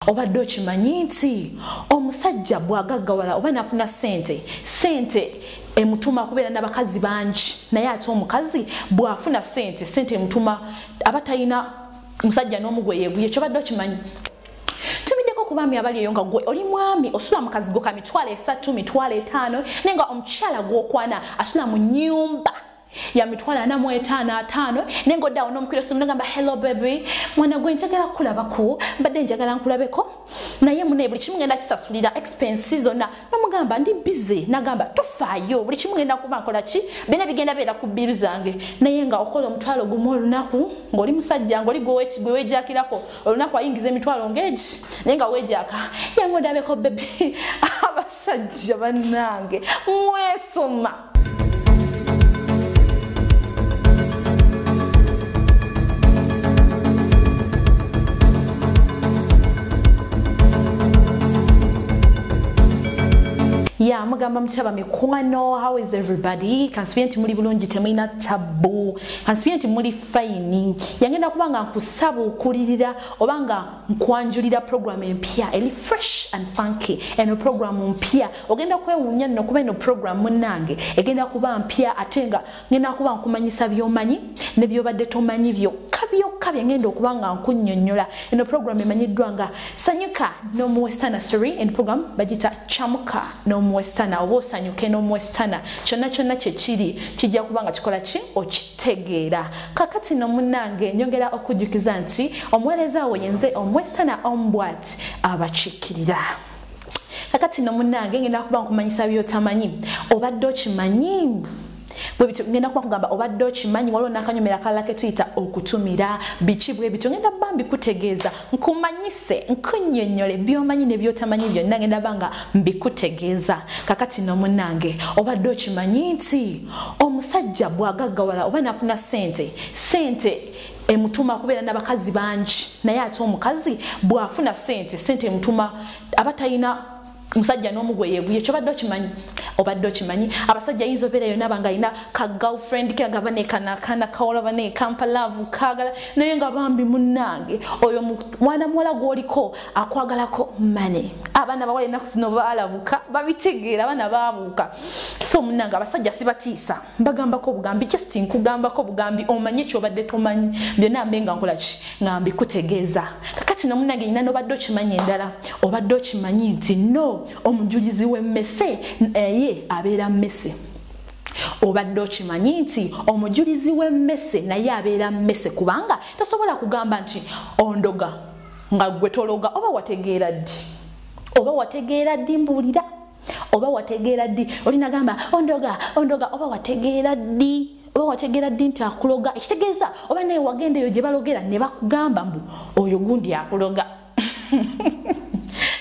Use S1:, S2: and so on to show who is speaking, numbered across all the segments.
S1: Obadde okimanyi nti omusajja bw'agaggawala oba nafuna sente emutuma kubeera n'abakazi bangi naye ate omukazi bw'afuna sente emutuma abatalina musajja n'omugwe yeeguye. Kyobadde okimanyi? Tumiddeko ku baami abali eyo nga gwe oli mwami osula mu kazigo ka 3,000 5,000 naye nga omukyala gw'okwana asula mu nnyumba ya 45,000 nengo dawo nomukiro simu ngamba hello baby mwana gwe njagala kulabako badde njagala nkulabeko naye mune buli kimu ngenda kisasulira expenses zonna namugamba ndi busy nagamba tufaayo buli kimu ngenda kuba nkola ki bene bigenda beera ku biru zange naye nga okola omutwalo gumu olunaku ng'oli musajja ng'oli gwe wejakirako olunaku ayingiza emitwalo ngeegi naye nga wejaka yango ndabeko baby abasajja bannange mwesoma. Yeah, mugamba mchaba mikwano, how is everybody? Kansubienti muli bulungi temulina tabu. Kansubienti muli fine. Yangenda kubanga nkusabu kulirira obanga nkwanjulira program empya eli fresh and funky. Eno program mpya ogenda kwewunya nno kuba eno program munange egenda kuba mpya atenga ngenda kuba nkumanyisa byomanyi ne byobadde tomanyi byokka ngenda okubanga nkunnyonnyola. Eno program emanyiddwa nga Sanyuka no Western Nursery and program bagita Chamuka no Western oba osanyuke n'omuwestana kyonna kyekiri kijja kubanga kikola ki okitegeera. Kakati no munnange nyongera okujjukiza nti omuweereza wo yenze omuwestana ombwat abakiikirira. Kakati no munnange ngenda kuba nkumanyisa byotamanyi obadde okimanyi bwebito ngenda kuba kugamba obadde okimanyi waliwo n'akanyomera kalala ke tuyita okutumira biki bwebito ngenda bambi kutegeeza nkumanyise nkunnyonnyole byomanyi ne byotamanyi byonna ngenda banga mbikutegeeza. Kakati no munnange obadde okimanyi nti omusajja bw'agaggawala oba nafuna sente emutuma kubeera n'abakazi bangi naye ate omukazi bw'afuna sente emutuma abatalina musajja n'omugwe yeeguye. Kyobadde okimanyi? Obadde okimanyi abasajja yinza obeera yonna banga alina ka girlfriend ke agaba nekanakana kawola bane kampalavu kagala naye nga bambi munnange oyo mwana muwala gwoliko akwagalako mane. Abaana bawala ennaku zino baalabuka babitegeera abaana baabuuka. So munnange abasajja sibatiisa mbagambako obugambi just nkugambako obugambi omanye kyobadde tomanyi byonna mbe nga nkola ki nga mbikutegeeza. Kakati no munnange nyina n'obadde okimanyi endala obadde okimanyi nti no omujulizi w'emmese ye abeera mmese. Obadde okimanyi nti omujulizi w'emmese naye abeera mmese kubanga tosobola kugamba nti ondoga nga gwe tologa oba wategeera ddi mbuulira oba wategeera ddi olinagamba ondoga oba wategeera ddi nti akuloga ekitegeeza oba naye wagendeyo gye balogera ne bakugamba mbu oyo gundi akuloga.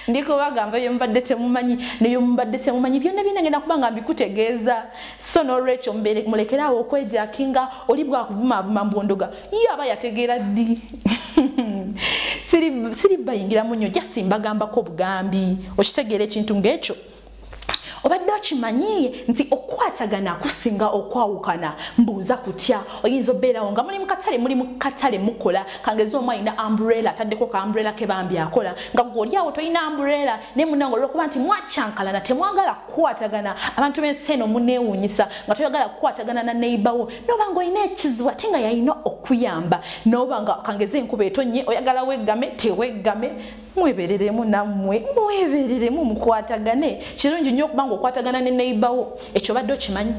S1: Ndiko bagamba yombadde temumanyi neyo mbadde temumanyi byonna ngenda kubanga mbikutegeeza. So no Rachel mulekerawo okwejakinga oli bwakuvuma mbondoga yaba yategeera ddi. Siri bayingira munyo just mbagambako obugambi okitegeera ekintu ng'ekyo. Obadde okimanyi nti okwatagana kusinga okwawukana mbuuza kutya oyinza obeerawo nga muli mu katale mukola kangeza omwe alina umbrella ataddeko ka umbrella ke bambi akola nga gw'oli awo toyina umbrella naye munnange olw'okuba nti mwakyankalana temwagala kukwatagana abantu b'ensi eno muneewuunyisa nga toyagala kukwatagana na neighbour noba ng'olina ekizibu ate nga yalina okuyamba noba nga kangeza enkuba etonye oyagala weggame teweggame mwebereremu nammwe mwebereremu mukwatagane kirungi nnyo okubanga okwatagana ne neighbour ekyo badde okimanyi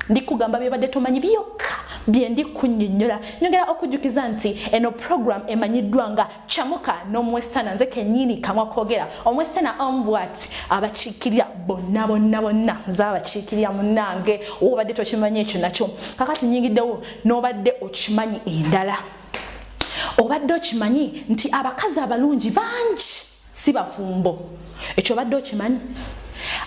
S1: ndikugamba byobadde tomanyi byokka bye ndikunnyonnyola. Nyongera okujjukiza nti eno program emanyiddwa nga Chamuka n'omuwestana nze kennyini kamwa kwogera omuwestana ombwat abakiikirira bonna nze abakiikirira munnange obadde tokimanyi ekyo nakyo. Kakati nyingiddewo n'obadde okimanyi endala obadde okimanyi nti abakazi abalungi bangi si bafumbo. Ekyo obadde okimanyi?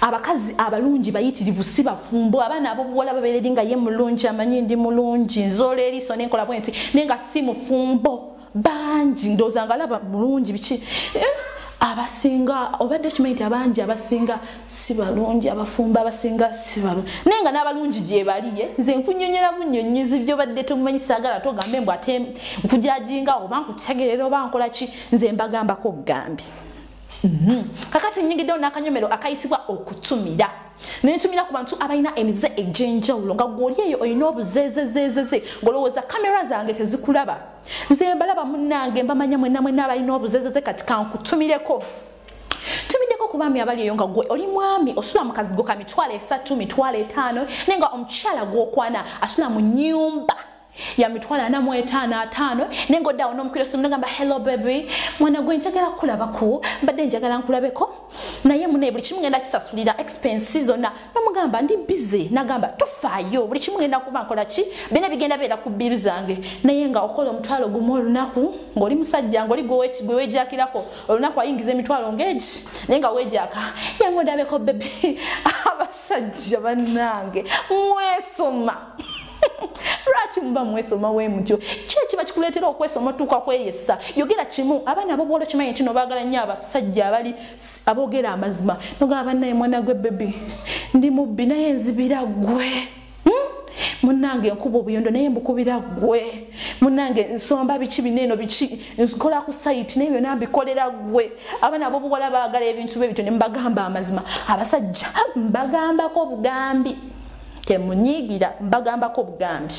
S1: Abakazi abalungi bayitirivu si bafumbo. Abaana abobuwala babeera nga ye mulungi amanyi ndi mulungi nzoola eriiso nenkola bwenti nenga si mufumbo bangi ndowooza nga alaba mulungi biki abasinga obadde kimanyi abangi abasinga si balungi abafumba abasinga si balungi nenga n'abalungi gye baliye nze nkunyonyola bunnyonnyozi byo badde tumanyi sagala togambe mbw ate nkujajinga oba nkutegerera oba nkola ki nze mbagambako bugambi kakati nyingiddewo n'akanyomero akayitibwa okutumira nentumira ku bantu abalina emize egy'enjawulo nga gwoli eyo olina obuzeezezezeze ng'olowooza kamera zange tezikulaba nze mbalaba munnange mbamanya mwenna abalina obuzeezeze kati kankutumireko tumiddeko ku baami abali eyo nga gwe oli mwami osula mu kazigo ka 3,000 5,000 naye nga omukyala gw'okwana asula mu nnyumba ya 4,500 nengo oddawo n'omukiro simu nagamba hello baby mwana gwe njagala kulabako mbadde njagala nkulabeko naye munaye buli kimu ngenda kisasulira expenses zonna namugamba ndi busy nagamba tofaayo buli kimu ngenda kuba nkola ki bina bigenda beera ku biru zange naye nga okola omutwalo gumu olunaku ng'oli musajja ng'oli gwe weejakirako olunaku ayingiza emitwalo ng'egi naye nga weejaka yange ondabeko baby abasajja bannange mwesoma lwaki muba mwesoma we mutyo ki ekiba kikuleetera okwesoma tuuka kweyesa yogera kimu abaana abo bwolo kimanyi kino baagala nnyo abasajja abali aboogera amazima nogamba bannaye mwana gwe bebi ndi mubbi naye nzibira gwe munnange nkuba obuyondo naye mbukubira gwe munnange nsomba biki bineeno biki nkola ku sayiti naye byonna mbikolera gwe abaana abo buwala baagala ebintu bye bityo ne mbagamba amazima abasajja mbagambako bugambi temunyigira mbagambako bugambi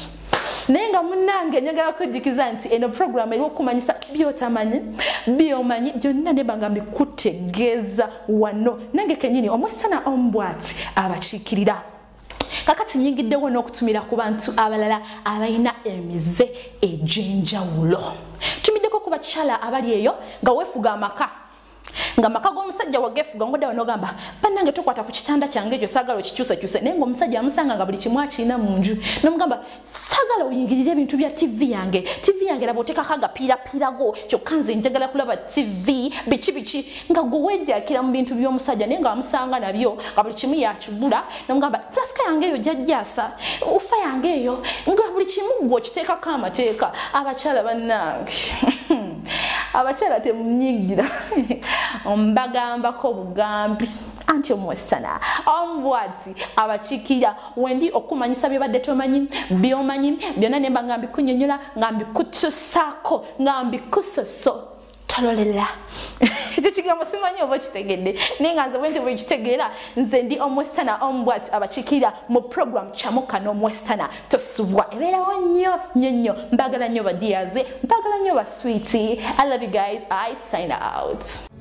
S1: naye nga munnange njagala kujjukiza nti eno program eriwo okumanyisa byotamanyi byomanyi byonna nebanga mbikutegeeza wano nange kenyini omwesana ombwati abakiikirira kakati nyingiddewo n'okutumira ku bantu abalala abalina emize egy'enjawulo tumiddeko ku bakyala abali eyo nga weefuga amaka nga maka g'omusajja wagefuga ngoddawo n'ogamba bannange tokwata ku kitanda kyange ekyo saagala okikyusekyuse naye ng'omusajja amusanga nga buli kimu akirina mu nju n'omugamba saagala oyingirire ebintu bya tv yange laba oteekako agapiirapiirago kyokka nze njagala kulaba tv biki nga gwe weejakira mu bintu by'omusajja naye nga amusanga nabyo nga buli kimu yakigula n'omugamba flasika yange eyo jajjaasa ufa yange eyo nga buli kimu gwe okiteekako amateeka abakyala bannange abakyala temunyigira mbagambako bugambi anti omwesana ombwati abakikira wendi okumanyisa byobadde tomanyi byomanyi byonna ne mbanga mbikunyonyola nga mbikutusaako nga mbikusoso tololera ekyo kigambo simanyi oba kitegedde naye nga nze bwenti bwekitegeera nze ndi omwesana ombwati abakikira mu program kyamuka n'omwesana tosubwa ebeerawo nnyo mbagala nnyo badiyaze mbagala nnyo baswiti I love you guys I sign out.